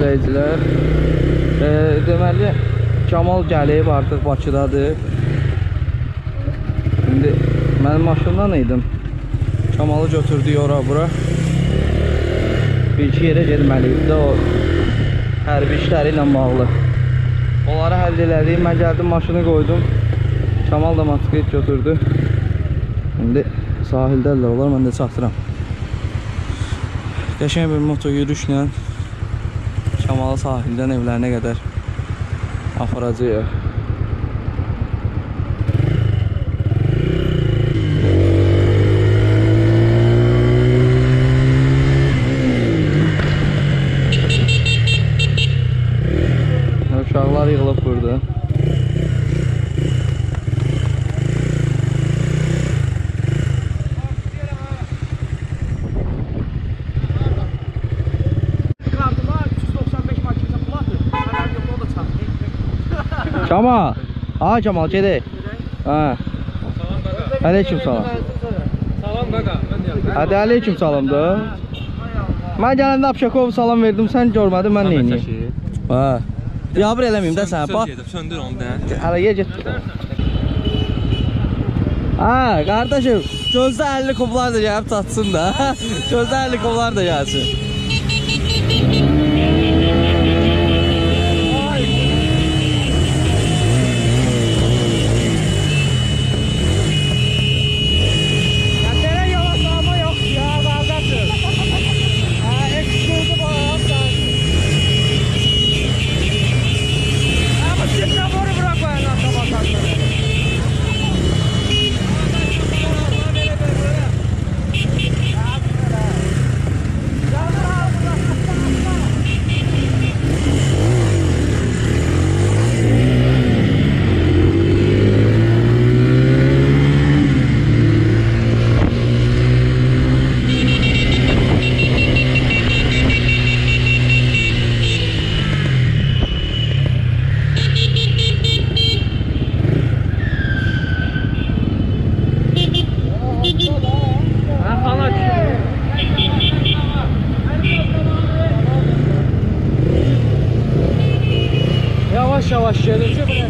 izləyicilər. Deməli, Camal gəlib, artıq Bakıdadır. İndi mənim maşından idim. Camalı götürdük ora-bura. Bir-iki yerə gedməliyik də o hərbi işləri ilə bağlı. Onları həll elədik. Mən gəldim, maşını qoydum. Camal da motosiklet götürdü. İndi sahildədirlər, onlar mən də çatdıram. Qəşəng bir moto yürüyüşlə Camalı sahildən evlərinə qədər aparacağıq. Uşaqlar yığılıb burada. Camal. Ha Camal gedək. Ha. Aleyküm salam. Salam qaqa, mən deyirəm. Hadi aleyküm salam da. Mən gələndə Abşakov salam verdim, sən görmədin, mən nə edeyim? Ha. Yabır eləməyim də sənə, bax. Söndür onu da. Hələ ye get. Ha, qardaşım, gözdə 50 kublar da gəlib çatsın da. Gözdə 50 kublar da gəlsin. Yavaş gelince buraya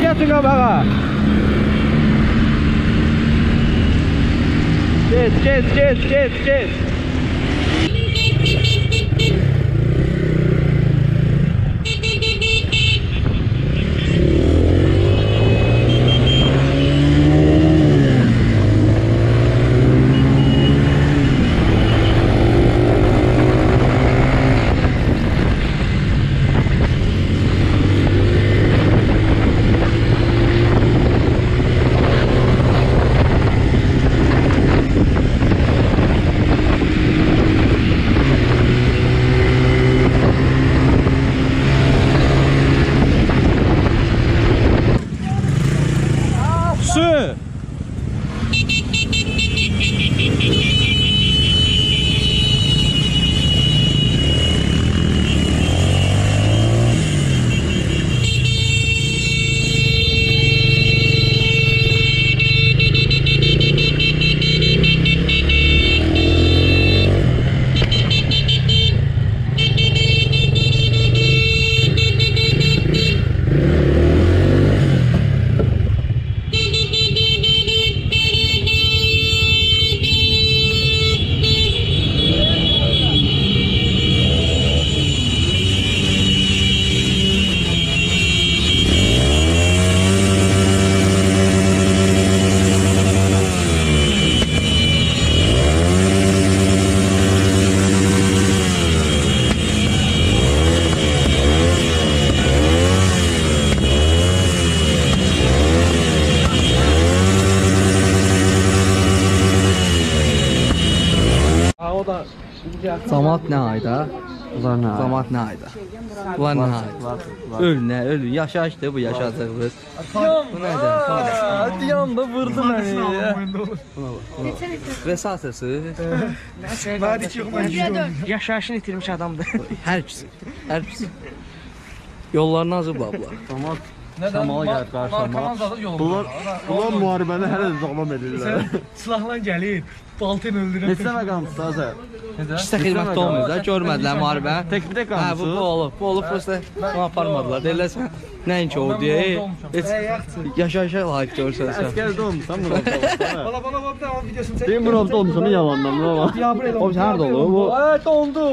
Getsin qabağa. Get. Samat nə ayda? Bunlar nə? Zamat nə ayda? Bunlar nə ayda? Öl nə? Öl. Yaşayışdır bu yaşadığımız. Bu nədir? Yandı vurdu məni. Resasısı. Yaşayışını itirmiş adamdır. Hər ikisi. Hər ikisi. Yollarını azıblar. Şamala gəlib qarşıma. Bunlar müharibəni hələ də davam edirlər. Silahla gəlir. Baltın öldürür. Neçə məqamsız Azər? İşte xidmətdə olmuyor da, görmədilər müharibə. Təkbirdə Hə, qalmışsınız. bu olub. Bu olub, prosta bunu aparmadılar. Deyirlər sən nəinki oldu deyə. Yaşayışa layiq görsən sən. Əskərdə olmuşsan Muradda. Bana bak da videosunu çek. Deyim Muradda olmuşsan yalandan ama. O harda olub? Bu Dondu.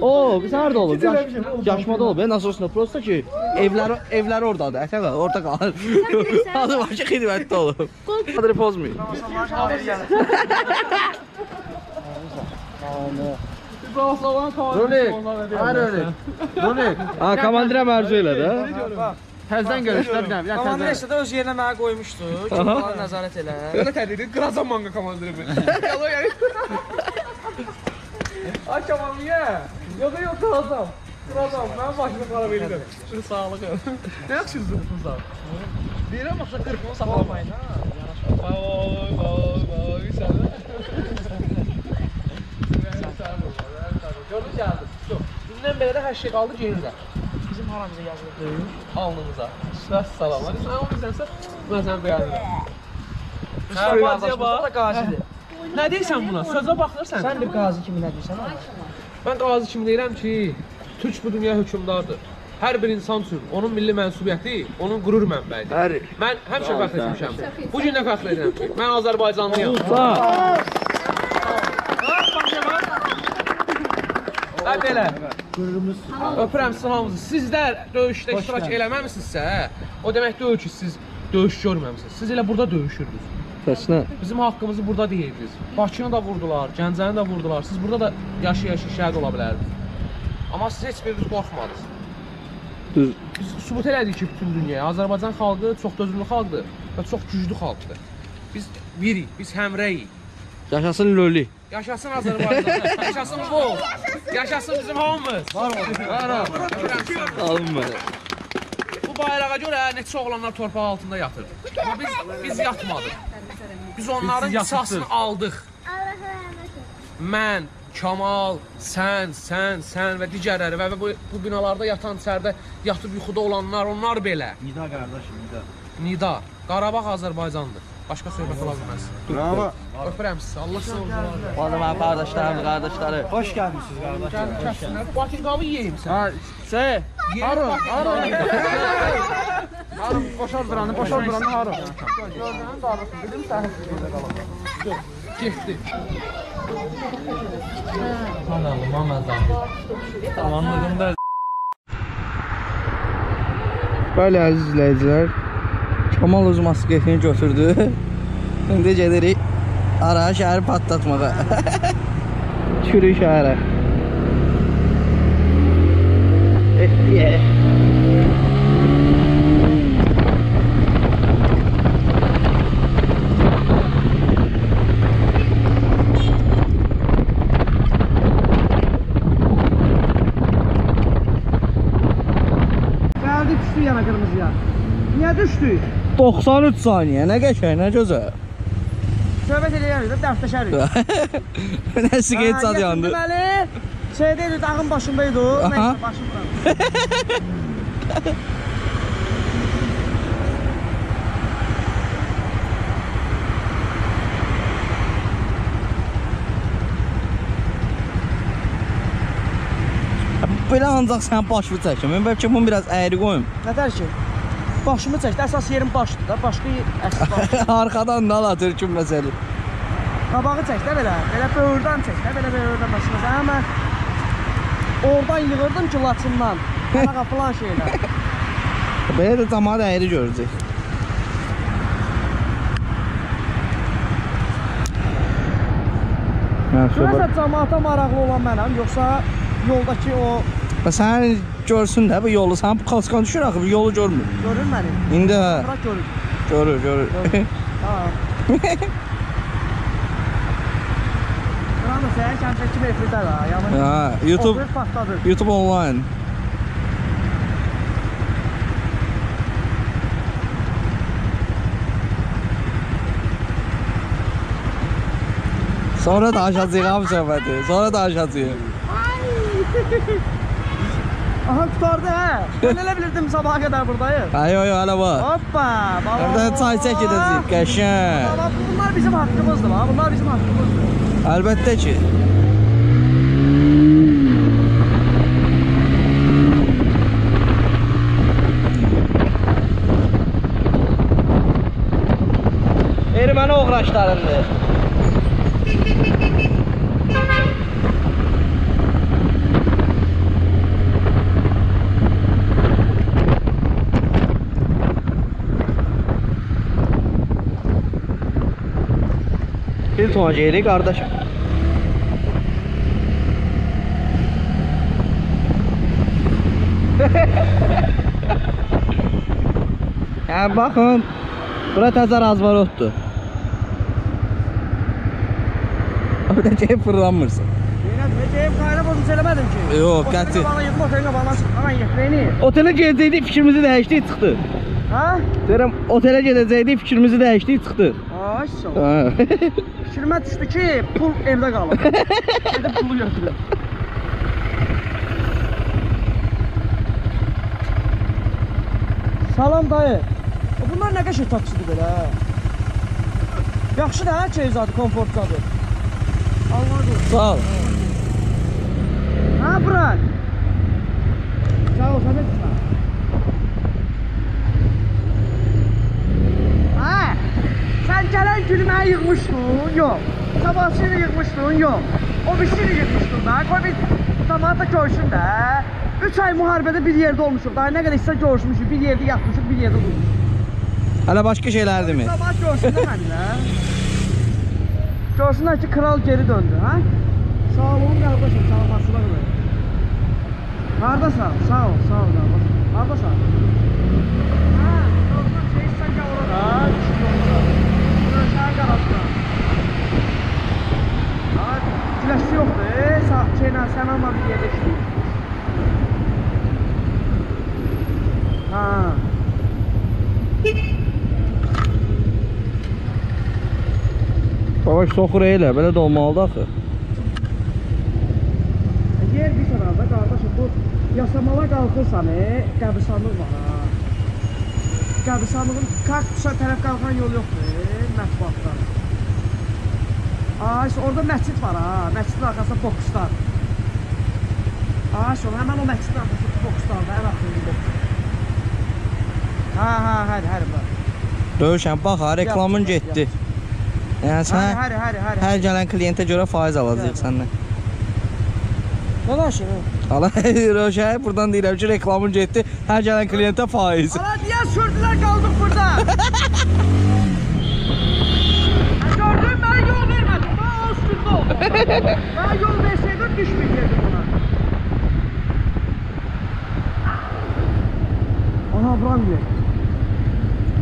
O, biz harda olub? Yaşmada olub. Nasıl prosta ki, evlər ordadır. Ətəqə, orada qalır. Adı var ki, xidmətdə olub. Adını pozmayın. Rolik, hayır Rolik. Rolik. Ha, komandirə mərzu elə də. Təzdən görüşlər bir dənə. Komandir işte de öz yerine mənə koymuştu. Çoxdan nəzarət elə. Öyle təhdid edir. Qırazam manga komandiri mi? Yalan yani. Ay komandir ye. Yok yok qırazam. Qırazam. Mən başımı qara verirəm. Sağlıq. Ne yaxşısınız sağ? Deyirəm başa 40-ını saxlamayın ha. Vay sən. Gördün gəldi. Dündən belə də hər şey qaldı geridə. Bizim haramıza yazılıb alnımıza. Söz salamlar. Sən onu bilirsən, mən sənə beğenirəm. Qaziyə bax. Qazidir. Nə deyirsən buna? Sözə baxırsan. Sən bir qazi kimi nə deyirsən? Mən qazi kimi deyirəm ki, Türk bu dünya hökmdardır. Hər bir insan üçün onun milli mənsubiyyəti, onun qürur mənbəyidir. Mən həmişə fəxr etmişəm. Bu gün də fəxr edirəm ki, mən Azərbaycanlıyam. Hə belə. Öpürəm sizi hamınızı. Sizlər döyüşdə iştirak eləməmisinizsə, o demək deyil ki, siz döyüş görməmisiniz. Siz elə burada döyüşürdünüz. Təsnə. Bizim haqqımızı burada deyirdiniz. Bakını da vurdular, Gəncəni də vurdular. Siz burada da yaşaya-yaşaya şəhid ola bilərdiniz. Amma siz heç biriniz qorxmadınız. Düz. Biz sübut elədik ki, bütün dünyaya Azərbaycan xalqı çox dözümlü xalqdır və çox güclü xalqdır. Biz birik, biz həmrəyik. Yaşasın Loli. Yaşasın Azərbaycan, yaşasın Bol, yaşasın bizim hamımız. Var Alın mənə. Bu bayrağa görə neçə oğlanlar torpaq altında yatır. Amma biz yatmadıq. Biz onların qisasını aldıq. Mən, Kamal, sən və digərləri və bu binalarda yatan, içəridə yatıb yuxuda olanlar, onlar belə. Nida qardaşım, Nida. Nida, Qarabağ Azərbaycandır. Başqa söhbət ola bilməz. Bravo. Öpürəm sizi, Allah sizi olsun. Bana mənim qardaşları. Hoş gəlmişsiniz qardaşlar. Bakın qavı yeyim sən. Ha, Harun. Harun, boşal buranı, Harun. Gördüğünün darlasın, dedim sən. Getdi. Kanalıma məzar. Tamamlığında. Bəli, əziz izləyicilər. Kamal öz masketini götürdü. İndi gedirik ara şəhəri patlatmağa. Çürük şəhərə. Gəldi düşdü yana qırmızıya. Niyə düşdü? 93 saniyə, nə qəşəng, nə gözəl. Söhbət eləyərik də dəftəşərik. Nə skeç zad yandı. Deməli, şeydəydi, dağın başındaydı o. Aha. Neyse, başımdan. Belə ancaq sən başını çəkin. Mən bəlkə bunu biraz əyri qoyum. Nətər ki? Başımı çəkdi, əsas yerim başdır da, başqa əsas baş. Arxadan da ala türkün məsəli. Qabağı çək də belə, belə böyürdən çək də, belə böyürdən başına. Sən mən oradan yığırdım ki, Laçından. Qarağa falan şeylər. Belə də camaat əyri görəcək. Görəsə cəmaata maraqlı olan mənəm, yoxsa yoldakı o... Sən görsün də bu yolu, sən bu kalskan düşür axı, bu yolu görmür. Görür məni? İndi Bırak görür. görür. Ha. Ama sen kəmsək kimi efirdə la. Yəni. Ha, YouTube Ofir partladı. YouTube online. Sonra da aşağıya söhbəti. Sonra da aşağıya. Aha tutardı hə. Ben elə bilirdim sabaha kadar buradayız. Ay yo hələ var. Hoppa. Baba. Oradan çay çək edəcəyik. Qəşəng. Baba bunlar bizim hakkımızdır la. Bunlar bizim hakkımızdır. Əlbəttə ki. Erməni oğraşlarındır. Biz sonracıydı kardeşim. Yani bakın, bura təzə razvarotdur. Bir də şey fırlanmırsan. Ceyim kayra bozum söylemedim ki. Yok, qəti. Bana yıkma otelin qabağına çıktı. Hemen yık beni. Otelə gedəcəkdik, fikrimizi dəyişdik, çıxdı. Ha? Deyirəm, otelə gedəcəkdik, fikrimizi dəyişdik, çıxdı. Ay sağ ol. Ha. Fikrime düştü ki pul evde kalır. Gidip pulu götürün. Salam dayı. Bunlar ne kadar taksidir böyle ha. Yaxşı da her şey zaten komfortdadır. Allah korusun. Sağ ol. Ha bırak. Sağ ol sen de tutma. Ha. Sen gelen günü ben yıkmıştın yok. Sabahçını yıkmıştın yok. O birisini yıkmıştın da. Koy bir tamamda görsün de. 3 ay muharebede bir yerde olmuşum. Daha ne kadar ise görüşmüşüm. Bir yerde yatmışım, bir yerde durmuşum. Hələ başqa şeylərdir mi? Sabah görsünler benimle. Görsünler ki kral geri döndü. Ha? Sağ olun kardeşim, sağ olmasına kadar. Neredesin? Sağ ol, sağ ol kardeşim. Neredesin? Ha, gördüm şey sen gel orada. Sen garajda. Ha, güləşi yoxdur. Sağ şeylə sən alma bir yerdə işləyir. Ha. Babaş soxur elə, belə də olmalıdır axı. Yer bir sırada kardeşim bu yasamala kalkırsan qəbristanlıq var ha. Qəbristanlığın kartusa tərəf qalxan yol yoxdur mətbuatda. Ay orada məscid var ha. Məscidin arxasında bokslar. Ay sonra hemen o məscidin arxasında bokslarda ən axırıncı boks. Ha həri var. Döyüşən bax ha, reklamın getdi. Yəni sən Həri. hər gələn klientə görə faiz alacaq səndən. Nə danışır? Ala Roşay buradan deyirəm ki, reklamın getdi. Hər gələn klientə faiz. Ala diye sürdüler kaldık burada. Gördün ben yol vermedim. Ben üstünde oldum. Ben yol verseydim düşmeyecektim buna. Aha buram diyor.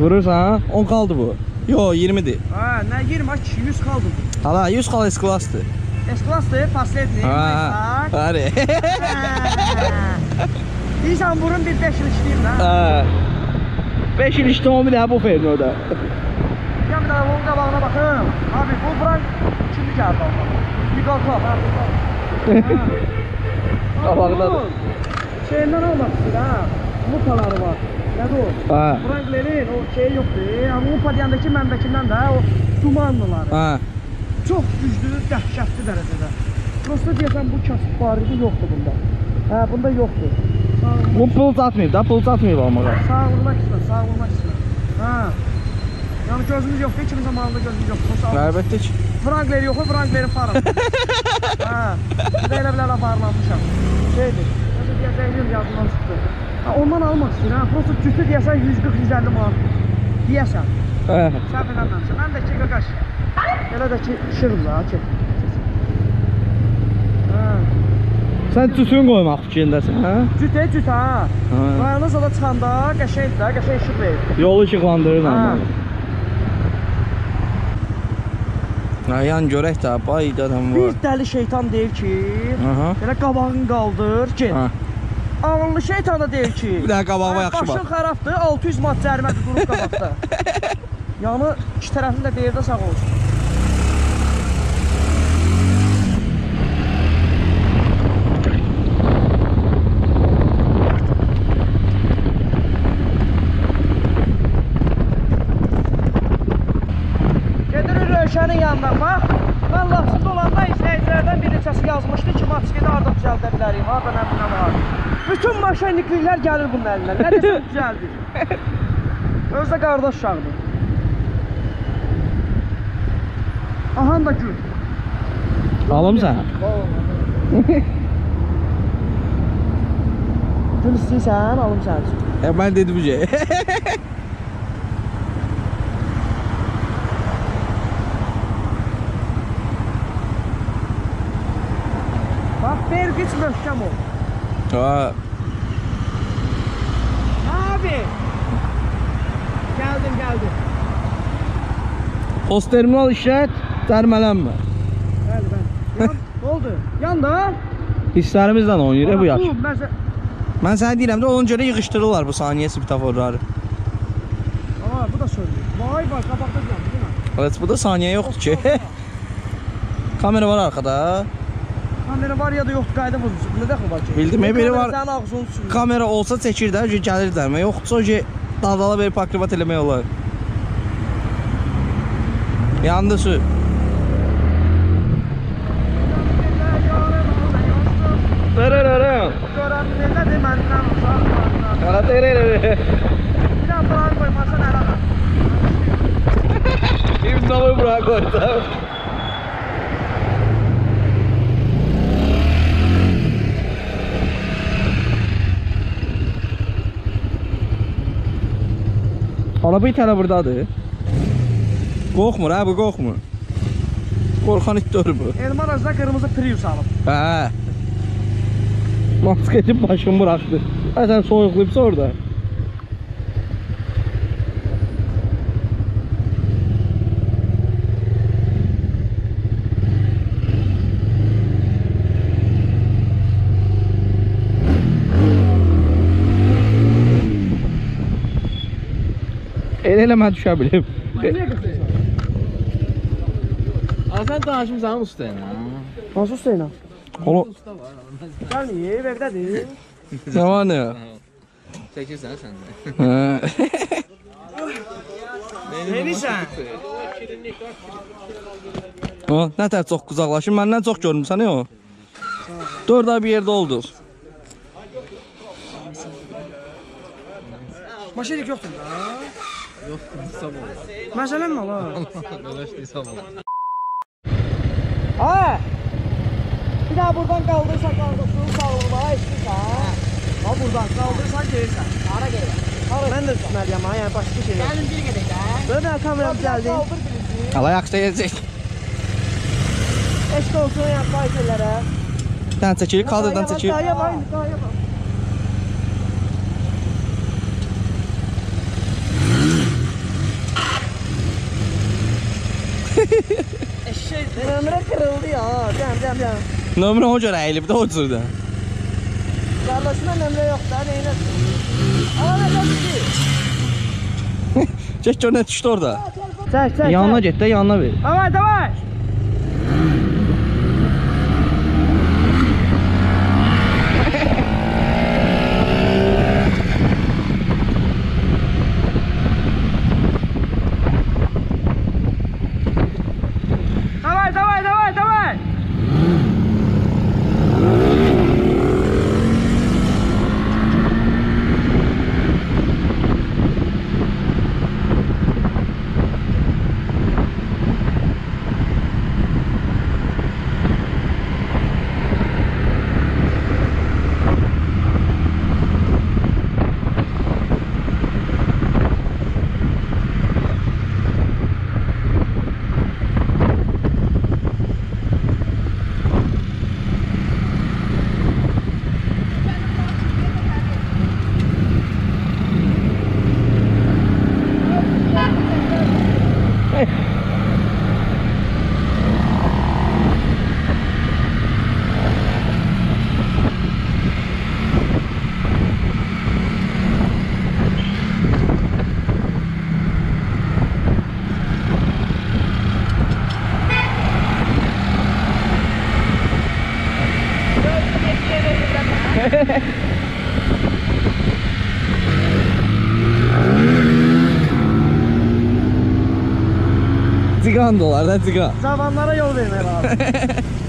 Vurursan ha, 10 qaldı bu. Yo, 20'dir. Ha ne 20 aç 100 kaldı. Hala 100 xal S-klassdır. S-klassdır, pasletli. Ha, hadi. Deyirsən burun bir 5 il işləyim də. Ha. 5 il işdə o bir də bu Ferno'da. Ya bir daha onun qabağına baxın. Abi bu buran kimdi gəldi ama? Miqalkov. Qabağındadır. Şeyindən almaq istəyir ha. Mupaları var. Nədir o? Ha. Franklerin o şey yoktur. Ama Mupa deyəndəki məndəkindən də o dumanlıları. Ha. Çox güclü, dəhşətli dərəcədə. Prosta deyəsən bu kasıb baridi yoxdur bunda. Hə, bunda yoxdur. Bu pul satmayıb da, pul satmayıb almağa. Sağ vurmaq istəyir. Hə. Yəni gözümüz yoxdur, ikimizin malında gözümüz yoxdur. Əlbəttə ki. Frankleri yoxdur, Franklerin farı. Hə. Belə belə aparlanmışam. Şeydir. Necə deyəcəyim yazılan çıxdı. Ha, ondan almaq istəyir ha. Prosta cütü deyəsən 140-150 manat. Deyəsən. Hə. Səhv eləmirəmsə. Mən də ki qaqaş. Elə də ki şırım da ki. Hə. Sən tütün qoymaq fikrindəsən, hə? Cüt ha. Ha. Rayona zada çıxanda qəşəngdir də, qəşəng işıq verir. Yolu işıqlandırır Ha. amma. Yan görək də, bayda adam Bir var. dəli şeytan deyir ki, Aha. belə qabağını qaldır, get. Ha. Ağıllı şeytan da deyir ki, Bir dənə qabağıma yaxşı başın bax. xarabdır, 600 mat cərimədir durub qabaqda. Yəni iki tərəfini də deyir də sağ olsun. Gedirik Rövşənin yanına, bax. Mən Laçında olanda izləyicilərdən bir neçəsi yazmışdı ki, Moskvada harda düzəldə bilərik, harda nə var. Bütün maşenlikliklər gəlir bunun əlindən, nə desəm düzəldir. Özü də qardaş uşaqdır. Ahan da gül. Alım sən. Gül istəyirsən, alım sən üçün. Mən dedim bu şey. Bax, vergiç möhkəm ol. Ha. Abi. Gəldim. Post terminal işlət, cərmələnmə. Bəli. Nə oldu? Yanda. Hisslərimizlə oynayır bu yaş. Mən Mən sənə deyirəm də ona görə yığışdırırlar bu saniyə svetoforları. Aa, bu da söndü. Vay, qabaqda yandı, değil mi? Evet, bu da saniyə yoxdur ki. Kamera var arkada. Kamera var ya da yoxdur, qayda pozulsun. Nə dəxil var ki? Bildim, biri var. Sənin ağzını sürür. Kamera olsa çəkir də, gəlir dəmə. Yoxdursa ki, daldala verib akrobat eləmək olar. Yandı su. Dırırırım. Görən necədir məndən uzaq varlar. Qara dırırırım. Bir an bırak koymasan ələ qal. Kim namı bura koysam. Araba itələ buradadır. Qorxmur ha, bu qorxmur. Qorxan itdir bu. Elman azda qırmızı Prius alıb. Hə. Mask edib başını bıraxdı. Sən soyuqlayıbsa orada. Elə mən düşə bilim. Sen danışmışsan ustayla. Nasıl Hüseyin? Ola, Gəlməyib, evdədir. nə var nə? Çəkirsən sən də. Hə. Neylisən? O, nə tər çox uzaqlaşır, məndən çox görmüsən o. 4 ay bir yerdə olduq. Maşinik yoxdur da. Yoxdur, nisab olur. Məsələn mi ola? Dolaş nisab olur. Ha! Bir daha buradan qaldırırsan qardaşının sağlığına istəyirsən. Ha buradan qaldırırsan gelirsən. Hara gelir? Mən də düşməliyəm ha, yəni başqa şey yox. Gəlin bir gedək də. Böyle mən kameram düzəldim. Alay aksayacaq. Eşq olsun yəni baysellərə. Dən çəkir, kadrdan çəkir. Daha yapayım, daha yapayım. Eşek, nömrə kırıldı ya. Dem. Nömrə o görə əyilib də o cürdə. Qardaşına nömrə yox da, neynə? Ala nə düşdü? Çək gör nə düşdü orada. Çək. Yanına get də, yanına ver. Davay. Давай. Ciqan dolar da ciqan. Cavanlara yol vermək lazım.